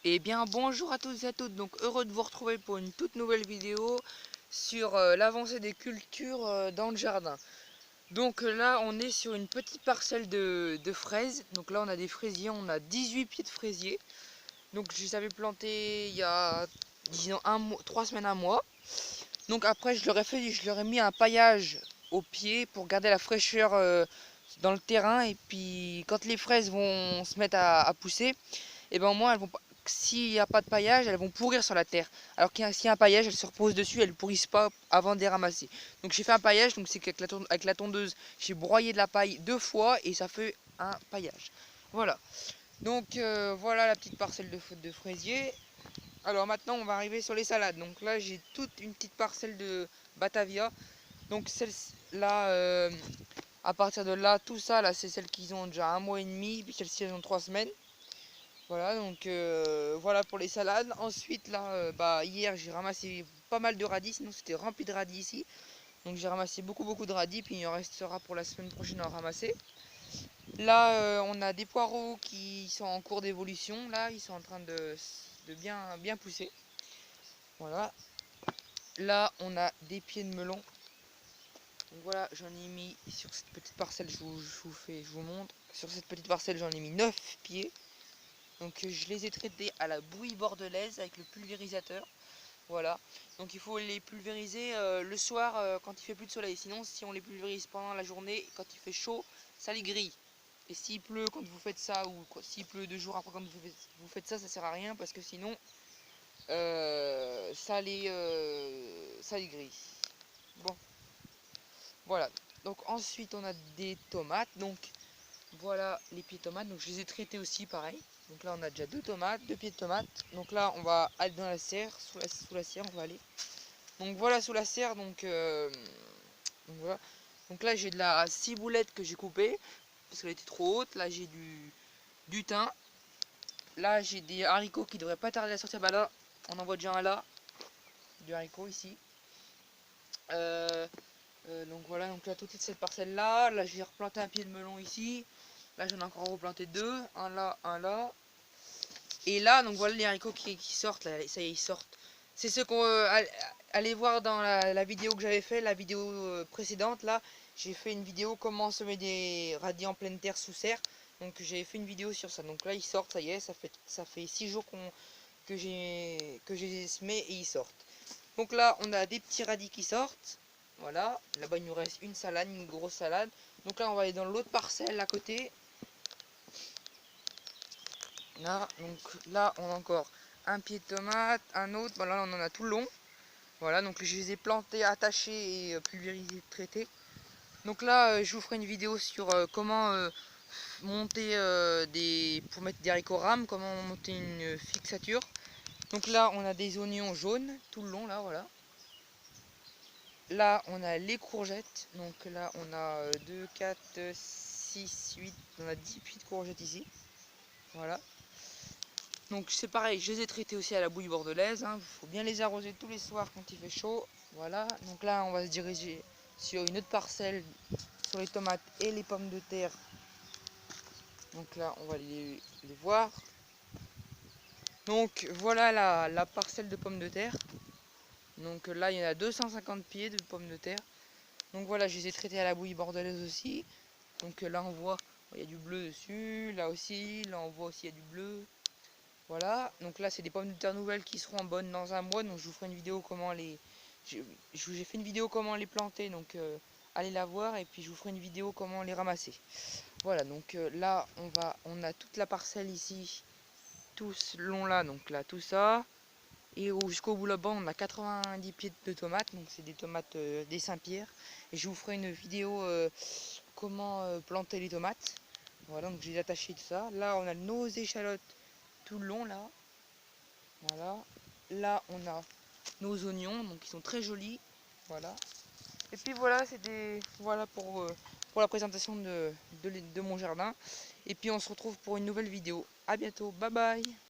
Eh bien bonjour à tous et à toutes, donc heureux de vous retrouver pour une toute nouvelle vidéo sur l'avancée des cultures dans le jardin. Donc là on est sur une petite parcelle de fraises, donc là on a des fraisiers, on a 18 pieds de fraisiers. Donc je les avais plantés il y a disons 3 semaines, un mois. Donc après je leur ai mis un paillage au pied pour garder la fraîcheur dans le terrain, et puis quand les fraises vont se mettre à pousser, et ben au moins elles vont pas, s'il n'y a pas de paillage, elles vont pourrir sur la terre. Alors s'il y a un paillage, elles se reposent dessus, elles ne pourrissent pas avant de les ramasser. Donc j'ai fait un paillage, donc c'est qu'avec avec la tondeuse, j'ai broyé de la paille 2 fois et ça fait un paillage. Voilà. Donc voilà la petite parcelle de fraisier. Alors maintenant on va arriver sur les salades. Donc là j'ai toute une petite parcelle de Batavia. Donc celle-là, à partir de là, tout ça là c'est celles qui ont déjà un mois et demi, puis celles-ci elles ont 3 semaines. Voilà, donc voilà pour les salades. Ensuite là, hier j'ai ramassé pas mal de radis, sinon c'était rempli de radis ici. Donc j'ai ramassé beaucoup de radis, puis il en restera pour la semaine prochaine à ramasser. Là on a des poireaux qui sont en cours d'évolution, là ils sont en train de bien pousser. Voilà. Là on a des pieds de melon. Donc voilà, j'en ai mis sur cette petite parcelle, je vous montre. Sur cette petite parcelle j'en ai mis 9 pieds. Donc je les ai traités à la bouillie bordelaise avec le pulvérisateur. Voilà. Donc il faut les pulvériser le soir quand il fait plus de soleil. Sinon si on les pulvérise pendant la journée, quand il fait chaud, ça les grille. Et s'il pleut quand vous faites ça, ou s'il pleut 2 jours après quand vous faites ça, ça sert à rien, parce que sinon ça les grille. Bon, voilà. Donc ensuite on a des tomates. Donc voilà les pieds de tomates, donc je les ai traités aussi pareil. Donc là on a déjà 2 tomates, 2 pieds de tomates. Donc là on va aller dans la serre, sous la serre on va aller. Donc voilà sous la serre, donc voilà. Donc là j'ai de la ciboulette que j'ai coupée, parce qu'elle était trop haute. Là j'ai du thym. Là j'ai des haricots qui devraient pas tarder à sortir. Bah là on en voit déjà un là, du haricot ici. Donc voilà, donc là toute cette parcelle là, là j'ai replanté un pied de melon ici. Là j'en ai encore replanté 2, un là, un là. Et là, donc voilà les haricots qui sortent, là, ça y est, ils sortent. C'est ce qu'on allez voir dans la vidéo que j'avais fait, la vidéo précédente. Là, j'ai fait une vidéo comment semer des radis en pleine terre sous serre. Donc j'ai fait une vidéo sur ça. Donc là, ils sortent, ça y est, ça fait 6 jours que j'ai semé et ils sortent. Donc là, on a des petits radis qui sortent. Voilà, là-bas il nous reste une salade, une grosse salade. Donc là, on va aller dans l'autre parcelle à côté. Là, donc là on a encore un pied de tomate, un autre, voilà, on en a tout le long. Voilà, donc je les ai plantés, attachés et pulvérisés, traités. Donc là je vous ferai une vidéo sur comment monter pour mettre des haricots rames, comment monter une fixature. Donc là on a des oignons jaunes tout le long, là voilà. Là on a les courgettes, donc là on a 2, 4, 6, 8, on a 10 pieds de courgettes ici. Voilà. Donc c'est pareil, je les ai traités aussi à la bouillie bordelaise. Il faut bien les arroser tous les soirs quand il fait chaud. Voilà, donc là on va se diriger sur une autre parcelle, sur les tomates et les pommes de terre. Donc là on va les voir. Donc voilà la parcelle de pommes de terre. Donc là il y en a 250 pieds de pommes de terre. Donc voilà, je les ai traités à la bouillie bordelaise aussi. Donc là on voit, il y a du bleu dessus, là aussi, là on voit aussi il y a du bleu. Voilà, donc là c'est des pommes de terre nouvelles qui seront bonnes dans un mois, donc je vous ferai une vidéo comment les... J'ai fait une vidéo comment les planter, donc allez la voir, et puis je vous ferai une vidéo comment les ramasser. Voilà, donc là on a toute la parcelle ici, tout ce long là, donc là tout ça, et jusqu'au bout là-bas on a 90 pieds de tomates, donc c'est des tomates des Saint-Pierre, et je vous ferai une vidéo comment planter les tomates. Voilà, donc j'ai attaché tout ça. Là on a nos échalotes tout le long là. Voilà. Là, on a nos oignons, donc ils sont très jolis. Voilà. Et puis voilà, voilà pour la présentation de mon jardin. Et puis on se retrouve pour une nouvelle vidéo. À bientôt. Bye bye.